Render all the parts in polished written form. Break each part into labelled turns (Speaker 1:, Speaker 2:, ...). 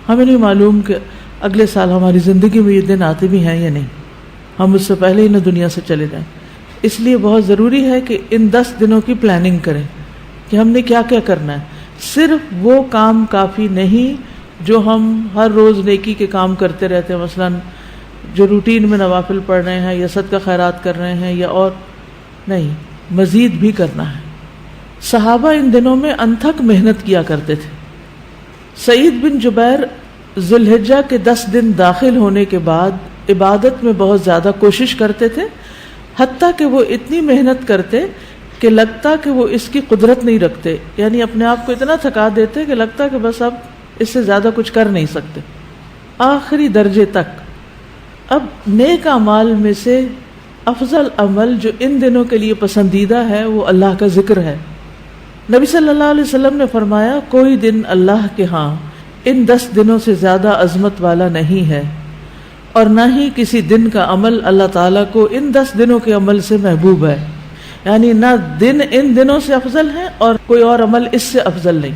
Speaker 1: ہمیں نہیں معلوم کہ اگلے سال ہماری زندگی میں یہ دن آتے بھی ہیں یا نہیں، ہم اس سے پہلے ہی نہ دنیا سے چلے جائیں. اس لیے بہت ضروری ہے کہ ان 10 دنوں کی پلاننگ کریں کہ ہم نے کیا کیا کرنا ہے. صرف وہ کام کافی نہیں جو ہم ہر روز نیکی کے کام کرتے رہتے ہیں، مثلا جو روٹین میں نوافل پڑھ رہے ہیں یا صدقہ خیرات کر رہے ہیں یا اور نہیں، مزید بھی کرنا ہے. صحابہ ان دنوں میں انتھک محنت کیا کرتے تھے. سعید بن جبیر ذی الحجہ کے 10 دن داخل ہونے کے بعد عبادت میں بہت زیادہ کوشش کرتے تھے، حتیٰ کہ وہ اتنی محنت کرتے کہ لگتا کہ وہ اس کی قدرت نہیں رکھتے، یعنی اپنے آپ کو اتنا تھکا دیتے کہ لگتا کہ بس اب اس سے زیادہ کچھ کر نہیں سکتے، آخری درجے تک. اب نیک اعمال میں سے افضل عمل جو ان دنوں کے لیے پسندیدہ ہے وہ اللہ کا ذکر ہے. نبی صلی اللہ علیہ وسلم نے فرمایا کوئی دن اللہ کے ہاں ان 10 دنوں سے زیادہ عظمت والا نہیں ہے، اور نہ ہی کسی دن کا عمل اللہ تعالیٰ کو ان 10 دنوں کے عمل سے محبوب ہے. یعنی نہ دن ان دنوں سے افضل ہے اور کوئی اور عمل اس سے افضل نہیں.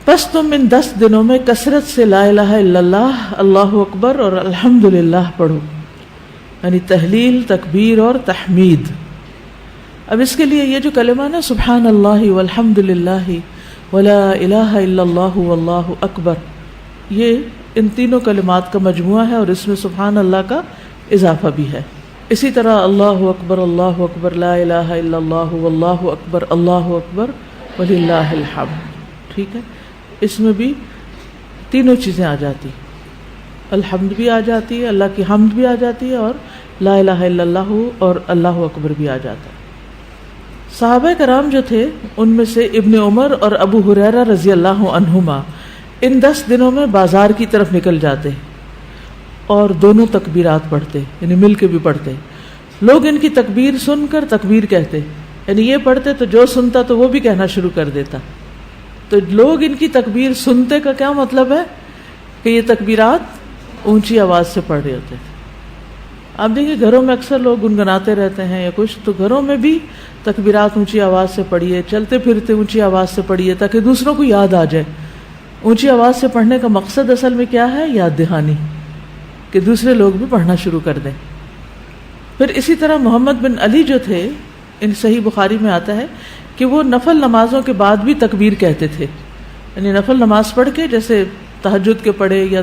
Speaker 1: بس تم ان 10 دنوں میں کثرت سے لا الہ الا اللہ، اللہ اکبر اور الحمدللہ پڑھو، یعنی تحلیل، تکبیر اور تحمید. اب اس کے لیے یہ جو کلمہ نا سبحان اللہ والحمدللہ ولا الہ الا اللہ واللہ اکبر، یہ ان تینوں کلمات کا مجموعہ ہے اور اس میں سبحان اللہ کا اضافہ بھی ہے. اسی طرح اللہ اکبر لا الہ الا اللہ واللہ اکبر وللہ الحمد. ٹھیک ہے، اس میں بھی تینوں چیزیں آ جاتی، الحمد بھی آ جاتی ہے، اللہ کی حمد بھی آ جاتی ہے، اور لا الہ الا اللہ اور اللہ اکبر بھی آ جاتا ہے. صحابہ کرام جو تھے ان میں سے ابن عمر اور ابو ہریرہ رضی اللہ عنہما ان 10 دنوں میں بازار کی طرف نکل جاتے اور دونوں تکبیرات پڑھتے، یعنی مل کے بھی پڑھتے. لوگ ان کی تکبیر سن کر تکبیر کہتے، یعنی یہ پڑھتے تو جو سنتا تو وہ بھی کہنا شروع کر دیتا. تو لوگ ان کی تکبیر سنتے کا کیا مطلب ہے کہ یہ تکبیرات اونچی آواز سے پڑھ رہے ہوتے تھے. آپ دیکھیں گھروں میں اکثر لوگ گنگناتے رہتے ہیں یا کچھ، تو گھروں میں بھی تکبیرات اونچی آواز سے پڑھیے، چلتے پھرتے اونچی آواز سے پڑھیے تاکہ دوسروں کو یاد آ جائے. اونچی آواز سے پڑھنے کا مقصد اصل میں کیا ہے؟ یاد دہانی، کہ دوسرے لوگ بھی پڑھنا شروع کر دیں. پھر اسی طرح محمد بن علی جو تھے، ان صحیح بخاری میں آتا ہے کہ وہ نفل نمازوں کے بعد بھی تکبیر کہتے تھے. یعنی نفل نماز پڑھ کے، جیسے تہجد کے پڑھے یا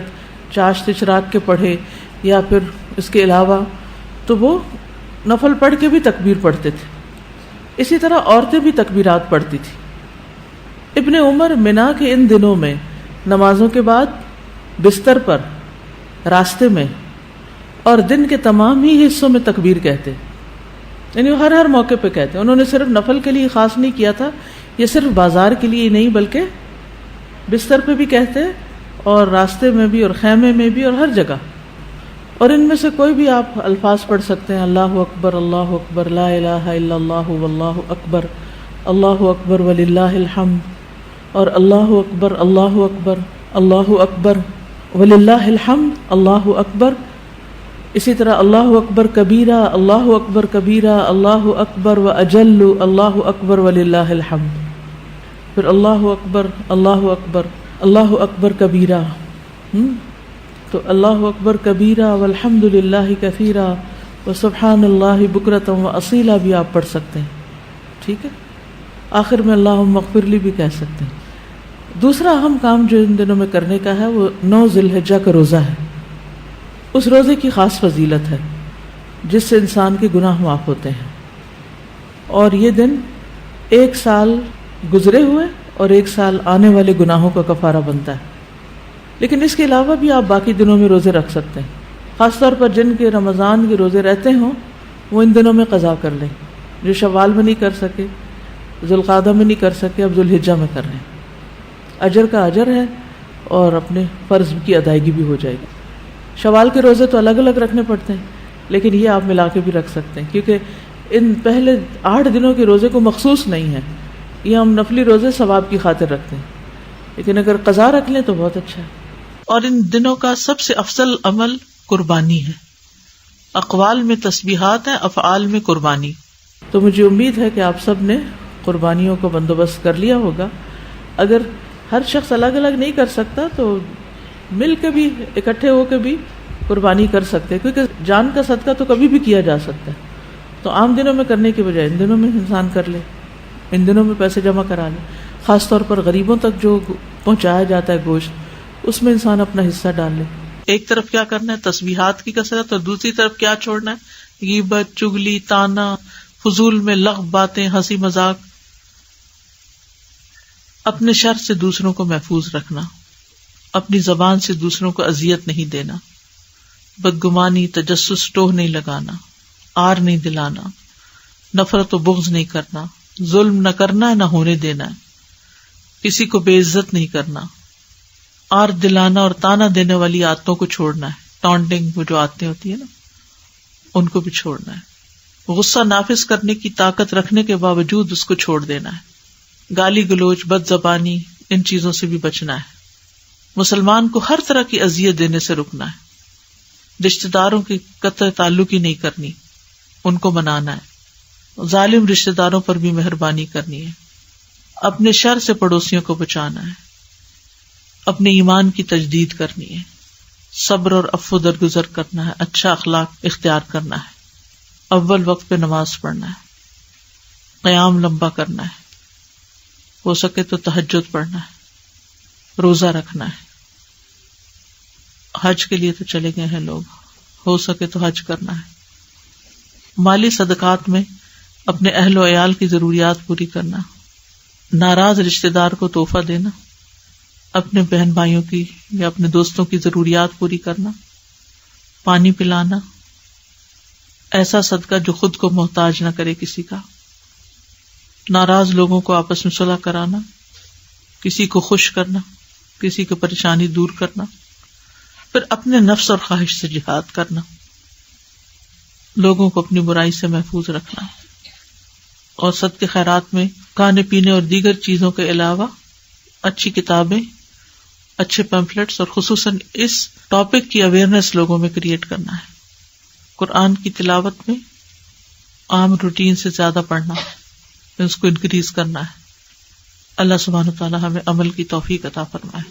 Speaker 1: چاشت اشراق کے پڑھے یا پھر اس کے علاوہ، تو وہ نفل پڑھ کے بھی تکبیر پڑھتے تھے. اسی طرح عورتیں بھی تکبیرات پڑھتی تھی. ابن عمر منا کے ان دنوں میں نمازوں کے بعد بستر پر، راستے میں اور دن کے تمام ہی حصوں میں تکبیر کہتے، یعنی وہ ہر موقع پہ کہتے. انہوں نے صرف نفل کے لیے خاص نہیں کیا تھا، یہ صرف بازار کے لیے نہیں بلکہ بستر پہ بھی کہتے اور راستے میں بھی اور خیمے میں بھی اور ہر جگہ. اور ان میں سے کوئی بھی آپ الفاظ پڑھ سکتے ہیں، اللہ اکبر لا الہ الا اللہ واللہ اکبر وللہ الحمد، اور اللہ اکبر وللہ الحمد، اللہ اکبر. اسی طرح اللہ اکبر کبیرہ، اللہ اکبر و اجل، اللہ اکبر وللہ الحمد. پھر اللہ اکبر کبیرہ، تو اللہ اکبر کبیرہ والحمد للہ کثیرہ وسبحان اللہ بکرۃ واصیلا بھی آپ پڑھ سکتے ہیں. ٹھیک ہے، آخر میں اللہم اغفر لی بھی کہہ سکتے ہیں. دوسرا اہم کام جو ان دنوں میں کرنے کا ہے وہ 9 ذی الحجہ کا روزہ ہے. اس روزے کی خاص فضیلت ہے جس سے انسان کے گناہ معاف ہوتے ہیں، اور یہ دن 1 سال گزرے ہوئے اور 1 سال آنے والے گناہوں کا کفارہ بنتا ہے. لیکن اس کے علاوہ بھی آپ باقی دنوں میں روزے رکھ سکتے ہیں. خاص طور پر جن کے رمضان کے روزے رہتے ہوں وہ ان دنوں میں قضا کر لیں. جو شوال میں نہیں کر سکے، ذوالقعدہ میں نہیں کر سکے، اب ذوالحجہ میں کر لیں. اجر کا اجر ہے اور اپنے فرض کی ادائیگی بھی ہو جائے گی. شوال کے روزے تو الگ الگ رکھنے پڑتے ہیں، لیکن یہ آپ ملا کے بھی رکھ سکتے ہیں، کیونکہ ان پہلے 8 دنوں کے روزے کو مخصوص نہیں ہے. یہ ہم نفلی روزے ثواب کی خاطر رکھتے ہیں، لیکن اگر قضا رکھ لیں تو بہت اچھا ہے. اور ان دنوں کا سب سے افضل عمل قربانی ہے. اقوال میں تسبیحات ہیں، افعال میں قربانی. تو مجھے امید ہے کہ آپ سب نے قربانیوں کا بندوبست کر لیا ہوگا. اگر ہر شخص الگ الگ نہیں کر سکتا تو مل کے بھی اکٹھے ہو کے بھی قربانی کر سکتے ہیں، کیونکہ جان کا صدقہ تو کبھی بھی کیا جا سکتا ہے. تو عام دنوں میں کرنے کی بجائے ان دنوں میں انسان کر لے، ان دنوں میں پیسے جمع کرا لے. خاص طور پر غریبوں تک جو پہنچایا جاتا ہے گوشت، اس میں انسان اپنا حصہ ڈال لے. ایک طرف کیا کرنا ہے، تسبیحات کی کثرت، اور دوسری طرف کیا چھوڑنا ہے، غیبت، چگلی، تانا، فضول میں لغو باتیں، ہنسی مذاق. اپنے شر سے دوسروں کو محفوظ رکھنا، اپنی زبان سے دوسروں کو اذیت نہیں دینا، بدگمانی، تجسس، ٹوہ نہیں لگانا، آر نہیں دلانا، نفرت و بغض نہیں کرنا، ظلم نہ کرنا ہے نہ ہونے دینا ہے، کسی کو بے عزت نہیں کرنا، آر دلانا اور تانا دینے والی عادتوں کو چھوڑنا ہے. ٹانٹنگ، وہ جو عادتیں ہوتی ہیں نا، ان کو بھی چھوڑنا ہے. غصہ نافذ کرنے کی طاقت رکھنے کے باوجود اس کو چھوڑ دینا ہے. گالی گلوچ، بد زبانی، ان چیزوں سے بھی بچنا ہے. مسلمان کو ہر طرح کی اذیت دینے سے رکنا ہے. رشتہ داروں کی قطع تعلق ہی نہیں کرنی، ان کو منانا ہے. ظالم رشتہ داروں پر بھی مہربانی کرنی ہے. اپنے شر سے پڑوسیوں کو بچانا ہے. اپنے ایمان کی تجدید کرنی ہے. صبر اور عفو درگزر کرنا ہے. اچھا اخلاق اختیار کرنا ہے. اول وقت پہ نماز پڑھنا ہے. قیام لمبا کرنا ہے. ہو سکے تو تہجد پڑھنا ہے. روزہ رکھنا ہے. حج کے لیے تو چلے گئے ہیں لوگ، ہو سکے تو حج کرنا ہے. مالی صدقات میں اپنے اہل و عیال کی ضروریات پوری کرنا. ناراض رشتہ دار کو تحفہ دینا. اپنے بہن بھائیوں کی یا اپنے دوستوں کی ضروریات پوری کرنا. پانی پلانا. ایسا صدقہ جو خود کو محتاج نہ کرے کسی کا. ناراض لوگوں کو آپس میں صلح کرانا. کسی کو خوش کرنا، کسی کی پریشانی دور کرنا. پھر اپنے نفس اور خواہش سے جہاد کرنا. لوگوں کو اپنی برائی سے محفوظ رکھنا. اور صدقے خیرات میں کھانے پینے اور دیگر چیزوں کے علاوہ اچھی کتابیں، اچھے پیمفلیٹس اور خصوصاً اس ٹاپک کی اویئرنیس لوگوں میں کریٹ کرنا ہے. قرآن کی تلاوت میں عام روٹین سے زیادہ پڑھنا، اس کو انکریز کرنا ہے. اللہ سبحانہ وتعالی ہمیں عمل کی توفیق عطا فرمائے.